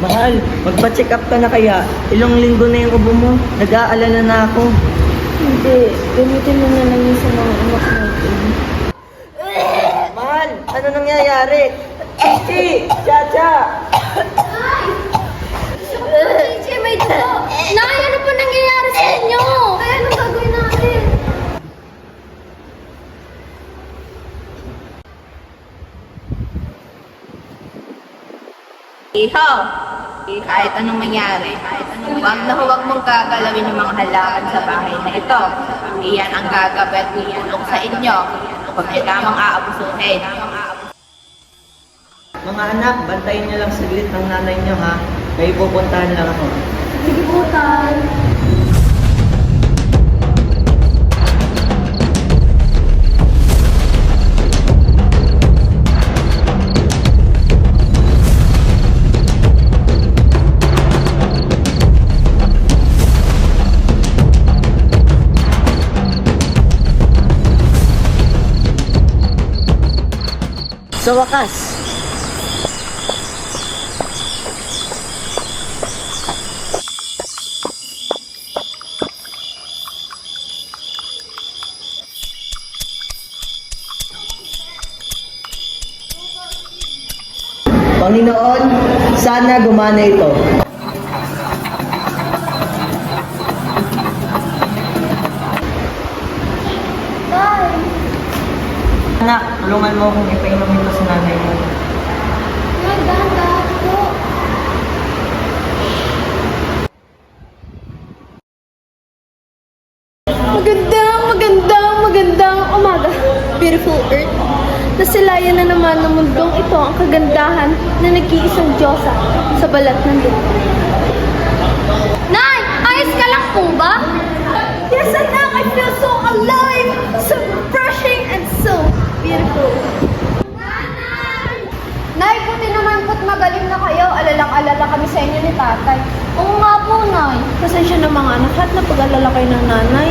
Mahal, magpa-check up ka na kaya. Ilang linggo na yung ubo mo. Nag-aalala na ako. Hindi, gamitin mo na lang yun sa mga anak natin. Mahal, ano nangyayari? Chichi! Chacha! Chichi, may dugo! Nay, ano po nangyayari sa inyo? Kaya anong gagawin natin? Iho, kahit anong mangyari, huwag mong gagalawin yung mga halaman sa bahay na ito. Iyan ang gagawin tulong sa inyo kung may lamang aabusuhin. Mga anak, bantayin niyo lang saglit ng nanay niyo ha. May pupuntahan lang ako. Sige po, Tay. Sa wakas, Panginoon, sana gumana ito. Tay! Anak, tulungan mo akong ipainom ito sa nanay mo. Nay, dahan-dahan po. Magandang umaga. Beautiful Earth. Nasilayan na naman ng mundong ito ang kagandahan na nag-iisang Diyosa sa balat ng lupa. Nay! Ayos ka lang po ba? Yes, anak! I feel so alive! So refreshing and so beautiful. Nay, buti naman po't magaling na kayo. Alalang-alala kami sa inyo ni tatay. Oo nga po, Nay. Pasensya na mga anak at napag-alala kayo ng nanay.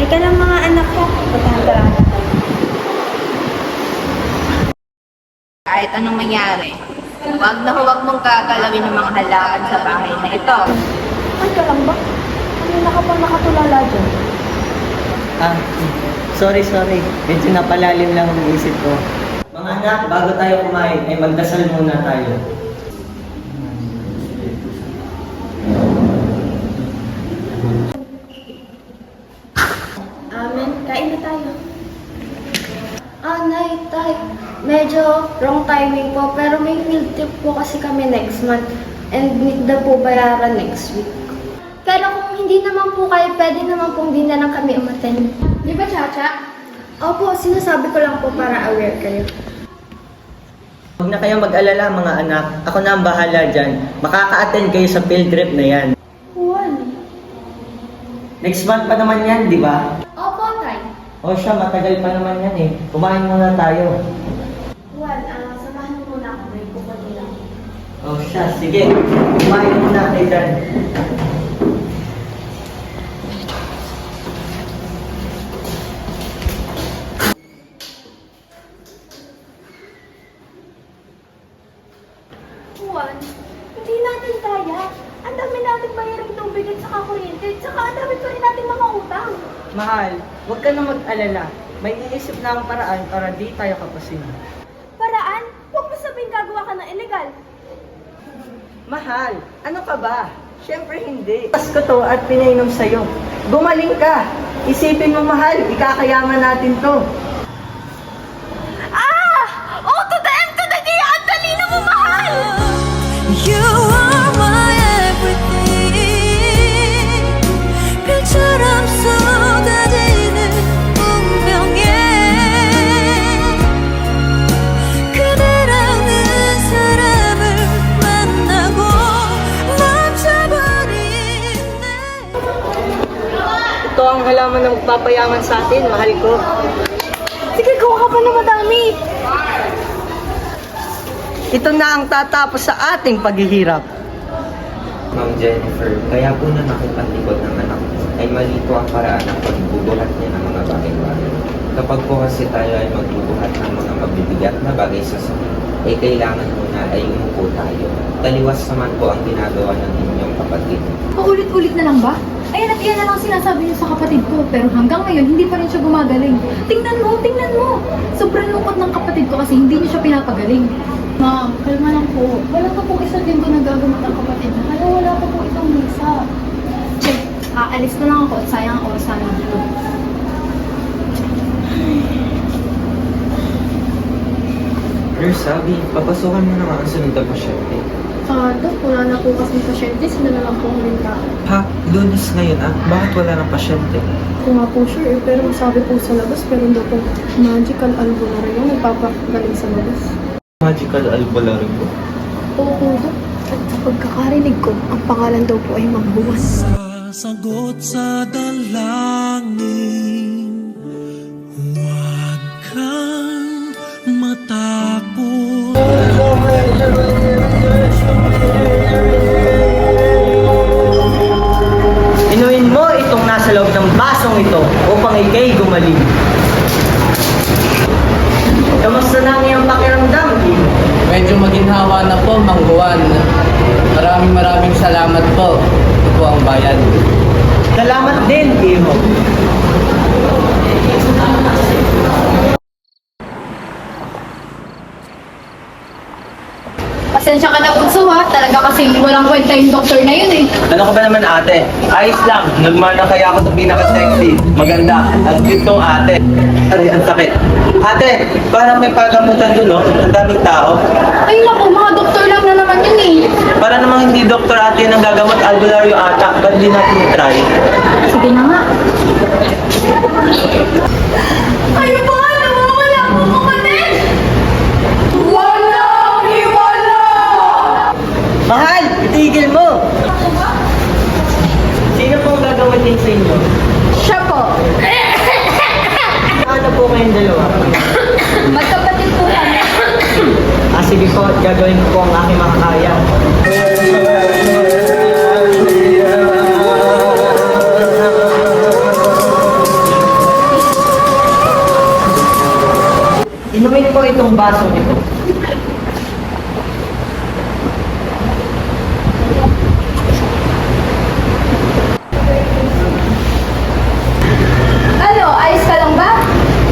Teka lang mga anak ko. Patahan ka lang. Kahit anong mangyari, huwag mong gagalawin yung mga halaman sa bahay na ito. Ay ka lang ba? Kanina ka pa nakatulala dyan. Sorry. Medyo napalalim lang ang isip ko. Mga anak, bago tayo kumain, ay magdasal muna tayo. Amen. Kain na tayo. Nay, tay. Medyo wrong timing po, pero may field trip po kasi kami next month and need na po bayaran next week. Pero kung hindi naman po kayo, pwede naman pong di na lang kami umattend. Di ba, Chacha? Opo, sinasabi ko lang po para aware kayo. Huwag na kayong mag-alala mga anak. Ako na ang bahala dyan. Makaka-attend kayo sa field trip na yan. Juan. Next month pa naman yan, di ba? Opo, tay. O siya, matagal pa naman yan eh. Kumain muna tayo. Juan, samahan mo muna ako. May pupunti lang. O siya, sige. Kumain muna kayo dyan. Juan, hindi natin kaya. Ang dami natin bayarang tubig at saka kuryente. Tsaka ang dami pa rin natin mga utang. Mahal, huwag ka na mag-alala. May iisip na ang paraan para di tayo kapasin. Paraan? Huwag mo sabihin gagawa ka ng illegal. Mahal, ano ka ba? Siyempre hindi. Pas ko to at pinainom sa'yo. Gumaling ka. Isipin mo mahal, ikakayaman natin to. Oh, to the M to the D! Ang talino mo, mahal! You are my everything. 별처럼 쏟아지는 운명에 그대라는 사람을 만나고 멈춰버린 내 Ito ang halaman na magpapayaman sa atin, mahal ko. Sige, gawa ka pa na madami. Ito na ang tatapos sa ating paghihirap. Ma'am Jennifer, kaya po na nakipaglikod ng anak ko ay mali po ang paraan ng pagbubuhat niya ng mga bagay-bagay. Kapag po kasi tayo ay magbubuhat ng mga mabibigat na bagay sa sakit, ay kailangan muna ay umupo tayo. Taliwas naman po ang ginagawa ng inyong kapatid. Paulit-ulit na lang ba? Ayan at iyan na lang sinasabi niyo sa kapatid ko, pero hanggang ngayon hindi pa rin siya gumagaling. Tingnan mo, tingnan mo! Sobrang lungkot ng kapatid ko kasi hindi niyo siya pinapagaling. Ma'am, kalma lang po. Wala pa po isang linggo nagagamot ang kapatid na, kaya wala pa po itong misa. Check, aalis na lang ako at sayang ang oras namin dito. Nurse, sabi, papasukan mo naman ang sunod na pasyente. Dok, wala na po kasi pasyente, sila na lang po ang rinta. Ha? Lunes ngayon Bakit wala ng pasyente? Kung nga po sure, pero sabi po sa labas, pero daw po magical albularyo yung nagpapagaling sa labas. Magical albularyo. Oo, Dok. At sa pagkakarinig ko, ang pangalan daw po ay Mangbuwas. Sasagot sa dalangin, huwag kang matakot. Inuin mo itong nasa loob ng basong ito upang ikay gumaling. Kamusta na ang iyong pakiramdam, Kim? Medyo maginhawa na po, Mang Juan. Maraming salamat po. Ito po ang bayan. Salamat din, Iho. Pasensya ka na bunso ha, talaga kasi walang kwenta yung doktor na yun eh. Ano ka ba naman ate? Ayos lang. Nagmana kaya ako sa pinaka-sexy. Maganda. Ang cute tong ate. Aray, ang sakit. Ate, parang may pagamutan dun, no? Ang daming tao. Ay naku, mga doktor lang na naman yun eh. Para namang hindi doktor ate ang gagamot albularyo ata. Ba't di natin i-try? Sige na nga. Ay ba? Nawawala po kapatid! Mahal, itigil mo! Sino pong gagawin sa inyo? Siya po. Ano po kayong dalawa? Magkapatid po kami. Sige po, gagawin ko po ang aking makakaya. Inumin po itong baso nito. Ano, ayos ka lang ba?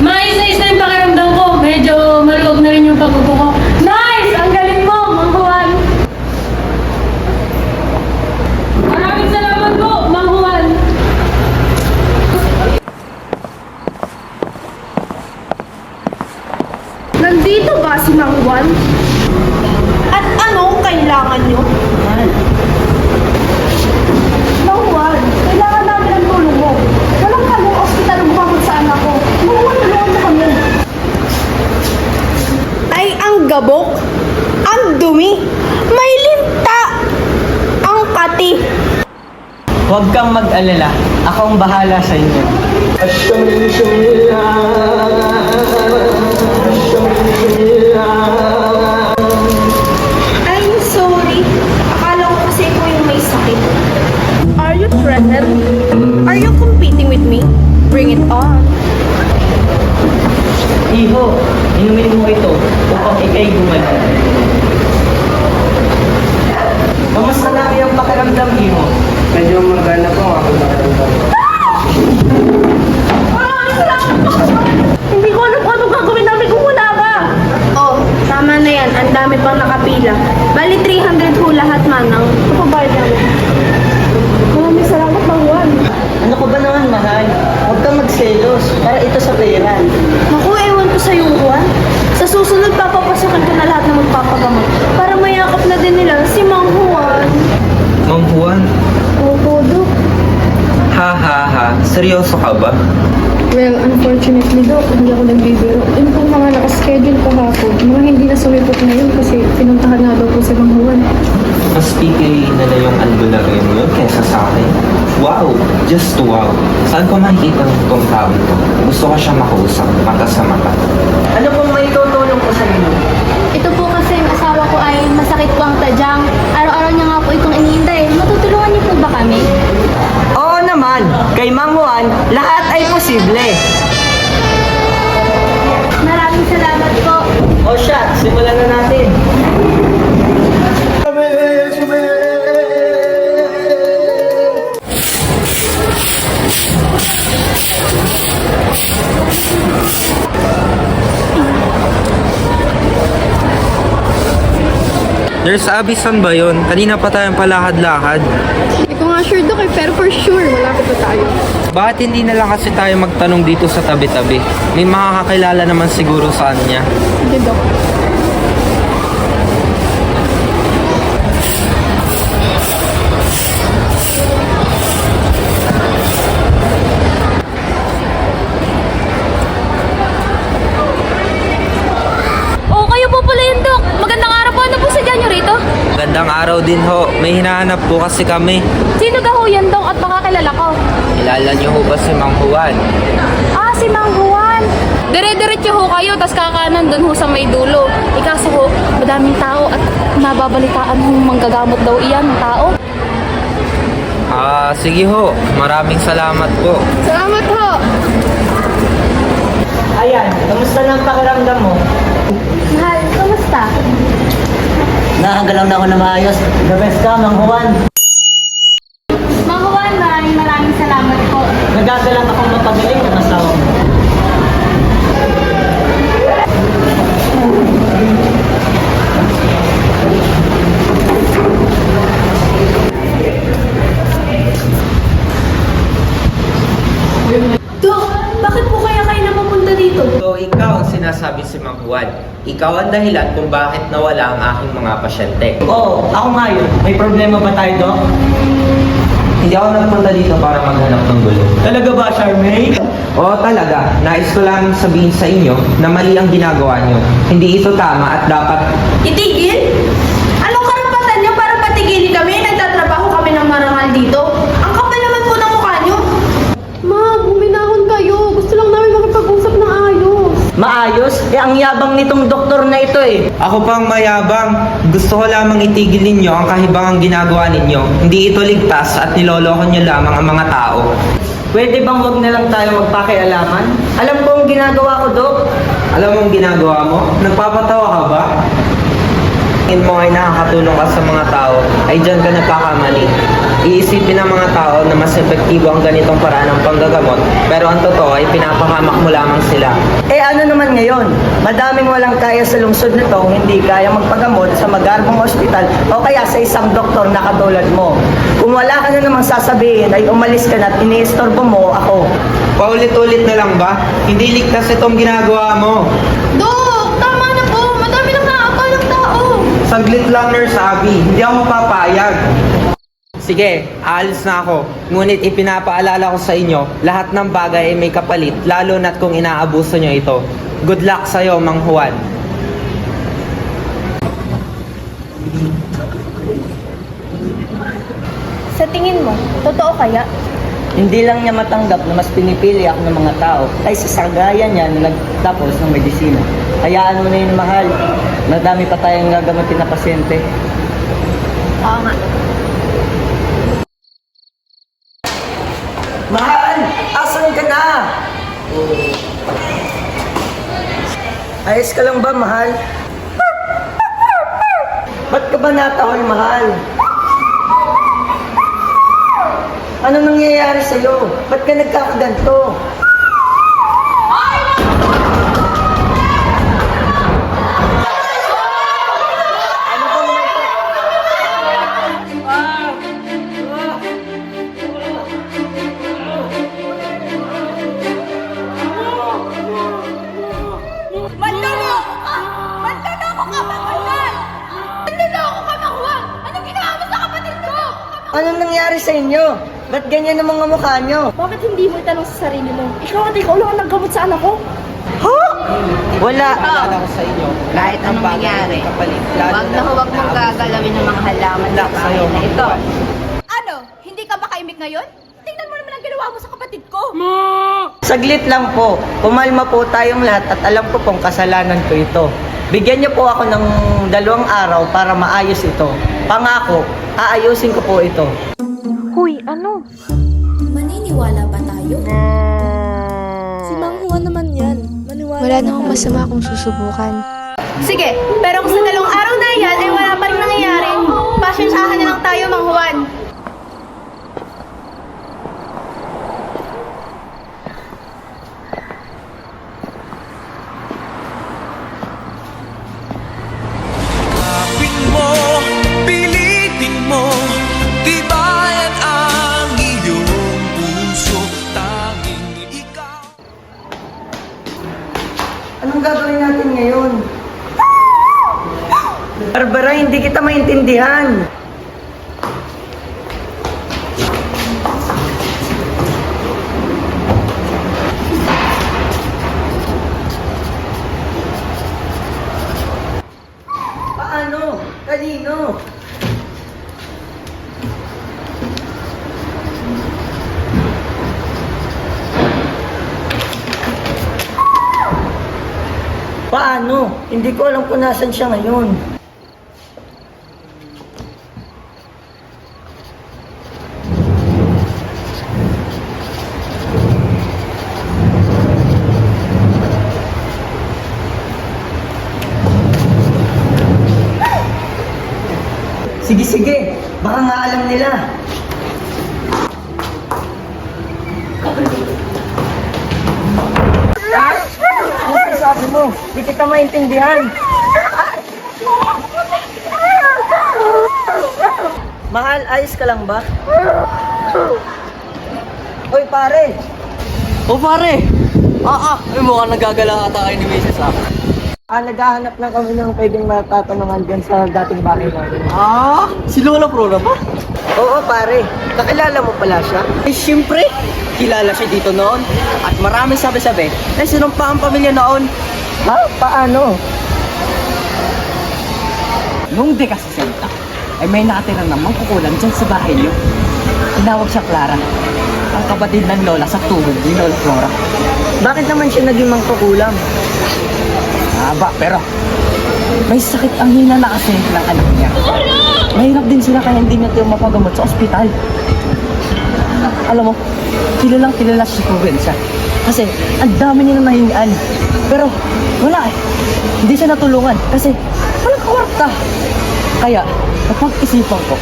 Mais na yung pakiramdam ko. Medyo maluwag na rin yung pagkuko ko. Nice! Ang galing mo, Mang Juan! Maraming salamat po, Mang Juan! Nandito ba si Mang Juan? At anong kailangan nyo? Mang Juan, kailangan namin ang tulong mo. Walang kalong ospital ang bumabot sa anak ko. Mang Juan, tulungan mo kami. Ay, ang gabok, ang dumi, may linta, ang kati. Huwag kang mag-alala. Ako ang bahala sa inyo. I'm sorry. Akala ko kasi ko yung may sakit. Are you threatened? Are you competing with me? Bring it on. Iho, inumin mo ito upang ikay gumaling. Kamusta na ang pakiramdam, Iho? Medyo maganda po ako nakaramdam. Hindi ko alam kung anong gagawin namin kung wala ka. Oh, tama na yan. Ang dami pang nakapila. Bali 300 ho lahat, manang. Ito ba namin? Maraming salamat, Mang Juan. Ano ko ba naman, mahal? Huwag kang magselos para ito sa bayaran. Naku, ewan ko sa'yo, Juan. Sa susunod, papapasokan ko na lahat na magpapagamot para mayakap na din nila si Mang Juan. Mang Juan, Opo, Dok. ha ha ha, seryoso ka ba? Well, unfortunately, Dok, hindi ako nagbibiro. Yung pong mga nakaschedule kahapon, mga hindi na sumipot ngayon kasi pinuntahan nga daw po si Mang Juan. Mas PKA na yung albularyo mo yun kesa sa akin. Wow! Just wow! Saan ko makikita itong tao ito? Gusto ko siya makausap, mata sa mata. Ano pong may tutulong ko sa inyo? Ito po kasi yung asawa ko ay masakit po ang tadyang. Araw-araw niya nga po itong iniintay. Matutulungan niyo po ba kami? Oo naman, kay Mang Juan, lahat ay posible. Maraming salamat po. O siya, simulan na natin. Nurse Abby, saan ba yun? Kanina pa tayong palakad-lakad. Hindi ko nga sure, Dok, pero for sure, malapit na tayo. Bakit hindi na lang kasi tayo magtanong dito sa tabi-tabi? May makakakilala naman siguro sa kanya. Hindi, Dok. Oh, kayo po pala yun, Dok. Magandang araw po. Ano po sadya nyo rito? Magandang araw din ho. May hinahanap po kasi kami. Sino ka ho yan, Dok? At baka kilala ko. Kilala niyo ho ba si Mang Juan? Ah, si Mang Juan. Dire-diretso ho kayo, tas kakanan dun ho sa may dulo. Ikaso ho, madaming tao at nababalitaan hong manggagamot daw iyan ng tao. Sige ho. Maraming salamat po. Salamat ho! Ayan, kamusta na ang pakiramdam mo? Mahal, kamusta? Nakagalaw na ako na maayos. The best ka, Mang Juan. Mang Juan, maraming salamat po. Nagagalang akong mapagaling ng asawa mo. Dok, bakit po kaya kayo napapunta dito? So, ikaw ang sinasabi si Mang Juan. Ikaw ang dahilan kung bakit nawala ang aking mga pasyente. Oo, ako nga yun. May problema ba tayo, Dok? Hindi ako nagpunta dito para maghanap ng gulo. Talaga ba, Charmaine? Oo talaga, nais ko lang sabihin sa inyo na mali ang ginagawa niyo. Hindi ito tama at dapat... Itigil? Anong karapatan nyo para patigilin kami? Nagtatrabaho kami ng marangal dito. Ang kapal naman po ng mukha nyo. Ma'am, huminahon kayo. Gusto lang namin makipag-usap ng ayos. Maayos? Ang yabang nitong doktor na ito eh. Ako pang mayabang, gusto ko lamang itigil ninyo ang kahibangang ginagawa ninyo. Hindi ito ligtas at niloloko niyo lamang ang mga tao. Pwede bang wag na lang tayo magpakialaman? Alam ko ang ginagawa ko, Dok. Alam mo ang ginagawa mo? Nagpapatawa ka ba? Tingin mo ay nakakatulong ka sa mga tao, ay dyan ka nagkakamali. Iisipin ng mga tao na mas epektibo ang ganitong paraan ng panggagamot, pero ang totoo ay pinapahamak mo lamang sila. Eh ano naman ngayon? Madaming walang kaya sa lungsod nito, hindi kaya magpagamot sa magarbong ospital o kaya sa isang doktor na katulad mo. Kung wala ka na namang sasabihin ay umalis ka na at iniistorbo mo ako. Paulit-ulit na lang ba? Hindi ligtas itong ginagawa mo. Dok, tama na po. Madami nang nakakapal ng tao. Saglit lang, Nurse Abby. Hindi ako papayag. Sige, aalis na ako. Ngunit ipinapaalala ko sa inyo, lahat ng bagay ay may kapalit, lalo na't kung inaabuso nyo ito. Good luck sa'yo, Mang Juan. Sa tingin mo, totoo kaya? Hindi lang niya matanggap na mas pinipili ako ng mga tao kaysa sa gaya niya na nagtapos ng medisina. Hayaan mo na yun, mahal. Madami pa tayong gagamutin na pasyente. Oo nga. Mahal! Asan ka na? Ayos ka lang ba, mahal? Ba't ka ba natawal, mahal? Ano nangyayari sa'yo? Ba't ka nagkakaganto? Manloloko ka! Manloloko ka, Manguan! Manloloko ka, Manguan! Anong ginawa mo sa kapatid ko? Anong nangyari sa inyo? Ba't ganyan ang mga mukha nyo? Bakit hindi mo itanong sa sarili mo? Ikaw at ikaw lang ang naggamot sa anak ko? Ha? Wala. Paalala ko sa inyo, Kahit anong bagay ay mangyari, may kapalit, lalo huwag na huwag mong gagalawin ng mga halaman sa bahay na ito. Ano? Hindi ka ba kaimik ngayon? Tingnan mo naman ang ginawa mo sa kapatid ko. Saglit lang po. Pumalma po tayong lahat at alam ko pong kasalanan ko ito. Bigyan niyo po ako ng 2 araw para maayos ito. Pangako, aayusin ko po ito. Huy, ano? Maniniwala ba tayo? Si Mang Juan naman yan. Maniwala Wala namang masama kung susubukan. Sige, pero kung sa 2 araw na yan ay wala pa rin nangyayari, pasensyahan na lang tayo, Mang Juan. Kapin mo Barbara, hindi kita maintindihan. Paano? Kanino? Paano? Hindi ko alam kung nasan siya ngayon. Sige, sige. Baka nga alam nila. Ano sabi mo? Di kita maintindihan. Mahal, ayos ka lang ba? Hoy, pare. O pare! Ay mukhang nagagala ata kayo ni Mrs. Naghahanap na kami ng pwedeng matatanungan dyan sa dating bahay namin. Si Lola Flora ba? Oo, pare. Nakilala mo pala siya? Eh siyempre! Kilala siya dito noon. At marami sabi-sabi na sinumpa ang pamilya noon. Ha? Paano? Nung dekasasenta, ay may nakatira namang kukulan dyan sa bahay niyo. Tinawag siya Clara. Ang kapatid ng Lola sa tuhod ni Lola Flora. Bakit naman siya naging mangkukulam? Pero may sakit ang hina na kasi ng anak niya. Mahirap din sila kaya hindi niya tayo mapagamot sa ospital. Alam mo, kilala siya sa probinsya. Kasi ang dami niya na nahingaan. Pero wala eh. Hindi siya natulungan kasi walang kawarta. Kaya napag-isipan ko,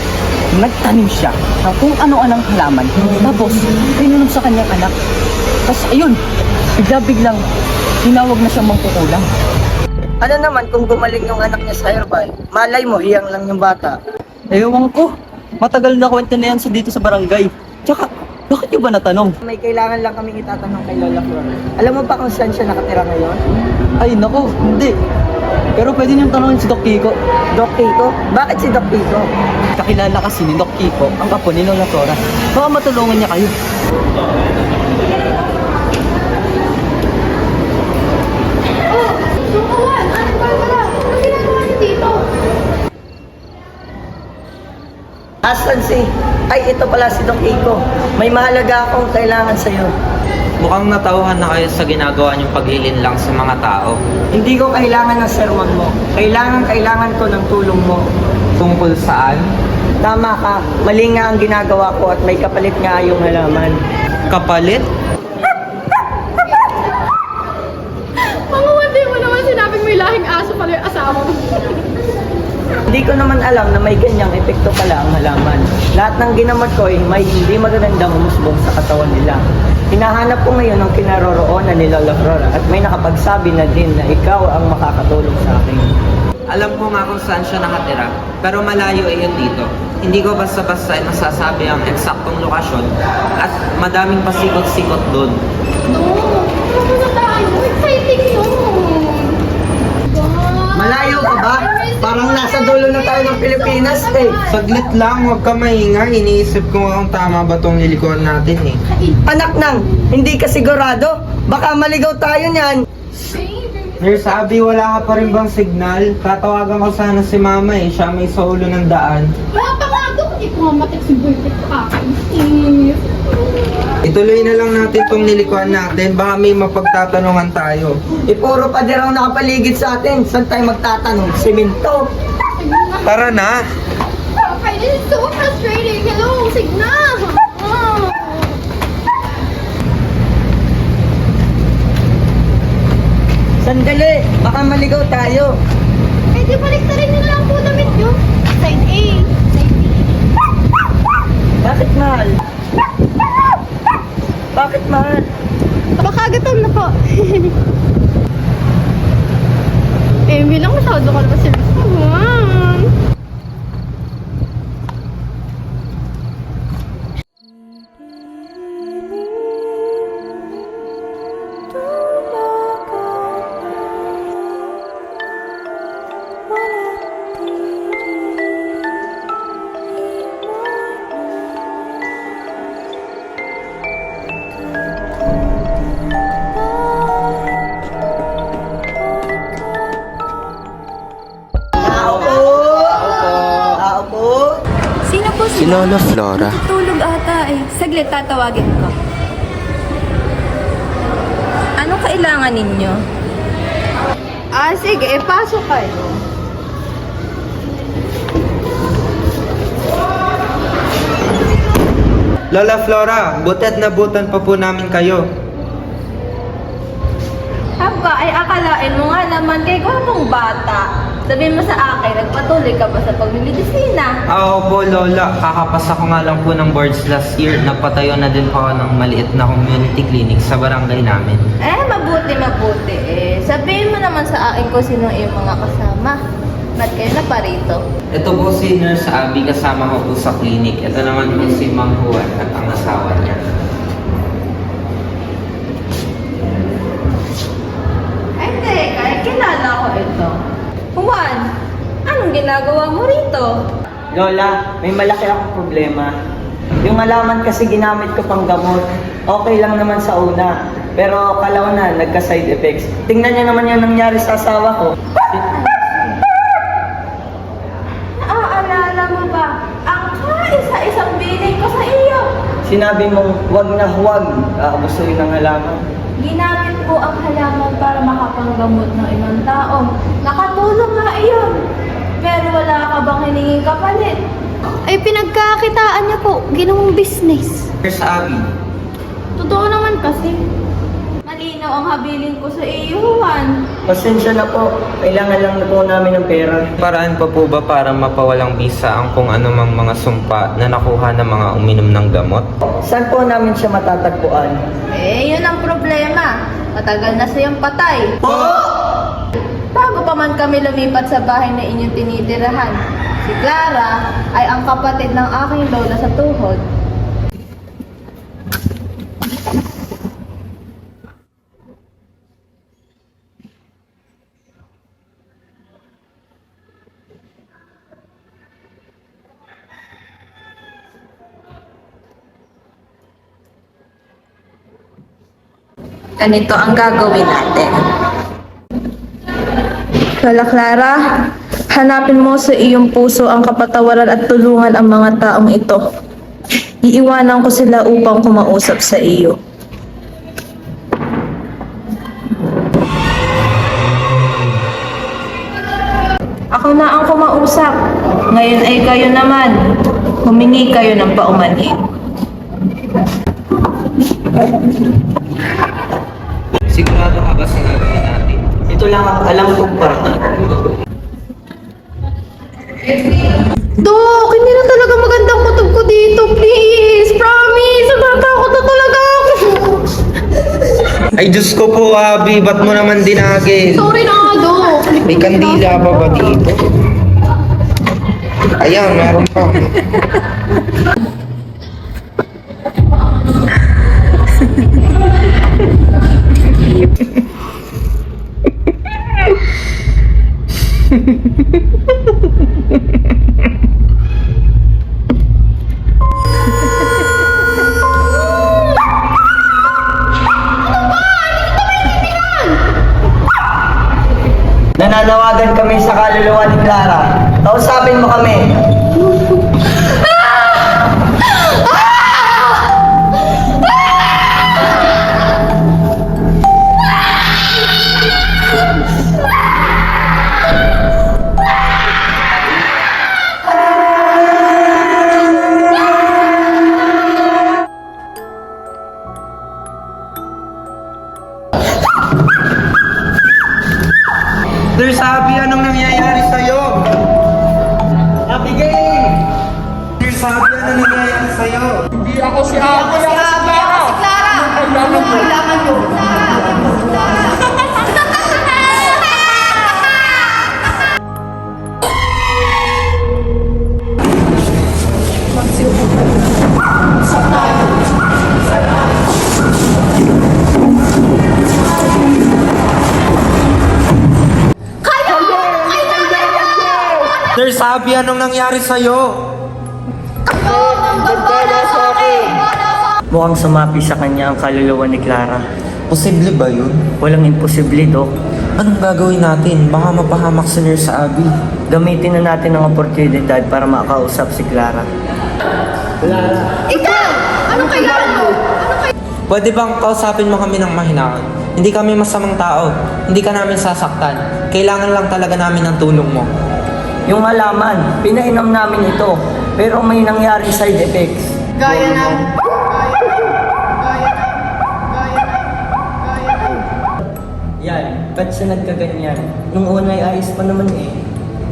nagtanim siya ng kung ano-anong halaman. Tapos, pinulong sa kanyang anak. Tapos ayun, bigla-biglang tinawag na siyang mangkukulang. Ano naman kung gumaling yung anak niya sa herbal? Malay mo, hiyang lang yung bata. Ewan ko, matagal na kwento na yan dito sa barangay. Tsaka, bakit niyo ba natanong? May kailangan lang kaming itatanong kay Lola Flora. Alam mo ba kung saan siya nakatira ngayon? Ay nako, hindi. Pero pwede niyong tanongin si Doc Kiko. Doc Kiko? Bakit si Doc Kiko? Kakilala kasi ni Doc Kiko, ang apo ni Lola Flora. Baka matulungan niya kayo. Sukuan! Anong Barbara? Anong ginagawa niyo dito? Asan si? Ay, ito pala si Doc Kiko. May mahalaga akong kailangan sa'yo. Mukhang natauhan na kayo sa ginagawa niyong paghilin lang sa mga tao. Hindi ko kailangan ng sermon mo. Kailangan ko ng tulong mo. Tungkol saan? Tama ka. Mali nga ang ginagawa ko at may kapalit nga yung halaman. Kapalit? Panguwandi mo naman sinabing may lahing aso pala yung asawa mo. Hindi ko naman alam na may ganyang epekto pala ang halaman. Lahat ng ginamot ko ay may hindi magagandang umusbong sa katawan nila. Hinahanap ko ngayon ang kinaroroonan ni Lola Flora at may nakapagsabi na din na ikaw ang makakatulong sa akin. Alam ko nga kung saan siya nakatira, pero malayo iyon dito. Hindi ko basta-basta ay masasabi ang eksaktong lokasyon at madaming pasikot-sikot doon. No! Ano na tayo? Exciting yun! Malayo ka ba? Parang nasa dulo na tayo ng Pilipinas eh. Saglit lang, huwag ka maingay. Iniisip ko nga kung tama ba itong lilikuan natin eh. Anak nang, hindi ka sigurado? Baka maligaw tayo niyan. Nurse Abby, wala ka pa rin bang signal? Tatawagan ko sana si Mama eh. Siya may sa ulo ng daan. Napakagaw! Hindi ko nga matik si boyfriend sa akin. Ituloy na lang natin itong lilikuan natin. Baka may mapagtatanungan tayo. Puro pa din ang nakapaligid sa atin. Saan tayo magtatanong? Siminto. Tara na! Okay, this is so frustrating. Hello, Signa! Oh. Sandali, baka maligaw tayo. Eh, di balik na rin nila ang po damit nyo. Side A, side B. Bakit mahal? Bakit mahal? Baka gatom na po. Eh, bilang masyado ka naman sila. Si Lola Flora. Tulog ata eh. Saglit, tatawagin ko. Anong kailangan ninyo? Sige, pasok kayo. Lola Flora, butet na butan pa po namin kayo. Haba, ay akalain mo nga naman kay gwapong bata. Sabihin mo sa akin, nagpatuloy ka ba sa pagmimedisina? Po Lola, kakapasa ko nga lang po ng boards last year. Nagpatayo na din po ako ng maliit na community clinic sa barangay namin. Mabuti eh. Sabihin mo naman sa akin kung sino yung mga kasama. Ba't kayo na pa rito? Ito po si Nurse Abby, kasama ko po sa clinic. Ito naman po si Mang Juan at ang asawa niya. Ay, teka, kilala ko ito. Juan, anong ginagawa mo rito? Lola, may malaki akong problema. Yung alaman kasi ginamit ko pang gamot. Okay lang naman sa una. Pero kalaunan, nagka-side effects. Tingnan niyo naman yung nangyari sa asawa ko. Naaalala mo ba ang kaisa-isang biling ko sa iyo? Sinabi mong huwag na huwag aabusuin ng halaman. Ginamit ko ang halaman para makapanggamot ng ibang tao. Nakatulong nga iyon. Pero wala ka bang hiningin kapalit? Ay, pinagkakitaan niya po. Ginawang business. Nurse Abby, Totoo naman kasi. Malinaw ang habilin ko sa iyo, Juan. Pasensya na po. Kailangan lang na po namin ng pera. paraan pa po ba para mapawalang bisa ang kung anumang mga sumpa na nakuha ng mga uminom ng gamot? Saan po namin siya matatagpuan? Yun ang problema. Matagal na siyang patay. Bago pa man kami lumipat sa bahay na inyong tinitirahan, si Clara ay ang kapatid ng aking lola sa tuhod. Ganito ang gagawin natin. Lola Clara, hanapin mo sa iyong puso ang kapatawaran at tulungan ang mga taong ito. Iiwanan ko sila upang kumausap sa iyo. Ako na ang kumausap. Ngayon ay kayo naman. Humingi kayo ng paumanhin. Sigurado ka ba sinabi natin? Ito lang ang alam kong paraan. Dok, hindi na talaga magandang kutob ko dito. Please, promise. Natatakot na talaga ako. Ay Diyos ko po, Abby, ba't mo naman dinagin? Sorry na nga, Dok. May kandila pa ba dito? Ayan, meron pa. Nananawagan kami sa kaluluwa ni Clara. Kausapin mo kami. Nurse Abby, anong nangyayari sa'yo? Abigail! Nurse Abby, anong nangyayari sa'yo? Hindi ako si Abby. Nurse Abby, anong nangyari sa'yo? Mukhang sumapi sa kanya ang kaluluwa ni Clara. Posible ba yun? Walang imposible, Dok. Anong gagawin natin? Baka mapahamak si Nurse Abby. Gamitin na natin ang oportunidad para makausap si Clara. Ikaw! Anong kailangan mo? Pwede bang kausapin mo kami ng mahinahon? Hindi kami masamang tao. Hindi ka namin sasaktan. Kailangan lang talaga namin ng tulong mo. Yung halaman, pinainom namin ito. Pero may nangyaring side effects. Gaya ng... Yan, ba't siya nagkaganyan? Nung una ay ayos pa naman eh.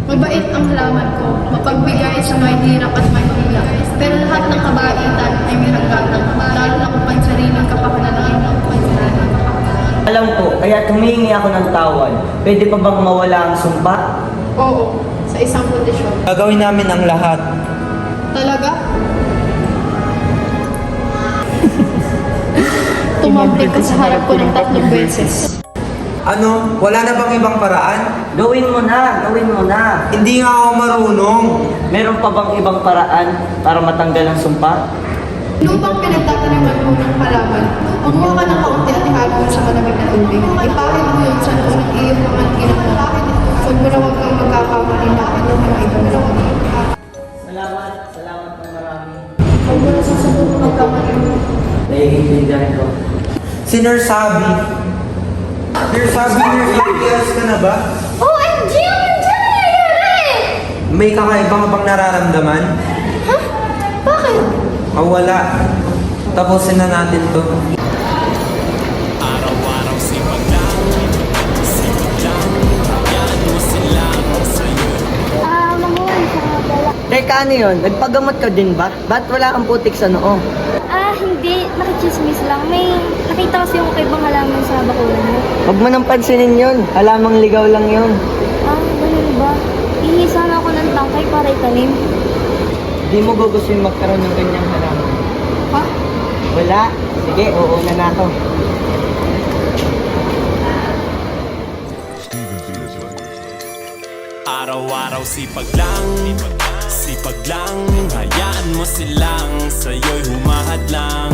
Mabait ang halaman ko, mapagbigay sa may hirap at may hirap. Pero lahat ng kabaitan ay may hangganan, lalo na kung pansariling kapakanan. Alam ko, kaya humihingi ako ng tawad. Pwede pa bang mawala ang sumpa? Oo, sa isang kondisyon. Gagawin namin ang lahat. Talaga? Tumambling ka sa harap ko ng 3 beses. Ano? Wala na bang ibang paraan? Gawin mo na, gawin mo na. Hindi nga ako marunong. Meron pa bang ibang paraan para matanggal ang sumpa? Lupang pinagtataniman mo ng halaman, kumuha ka ng kaunti at ihalo mo sa malamig na tubig. Ipahid mo yun sa loob ng iyong mga ginagawa. Huwag mo na huwag kang magkakamali na ano mga ibang lawan. Salamat ng marami. Huwag mo na susunod magkamali mo. Naiintindihan ko. Si Nurse Abby. Nurse Abby, nurse ka na ba? OMG! Ano dyan nangyayari? May kakaiba ka bang nararamdaman? Ha? Bakit? O wala. Tapusin na natin to. Araw-araw sipag lang, yan mo silang sa'yo. Manguhan sa dala. Teka, ano yun? Nagpagamot ka din ba? Ba't wala kang putik sa noo? Hindi. Nakichismis lang. May nakita kasi yung kaibang halaman sa bakulan mo. Huwag mo nang pansinin yun. Halamang ligaw lang yun. Ganun ba? Hihingi sana ako ng tangkay para itanim. Di mo gugustuhin magkaroon ng ganyang halaman. Ha? Wala. Sige, uuna na ako. Araw-araw sipag lang, hayaan mo silang sa'yo'y humahad lang.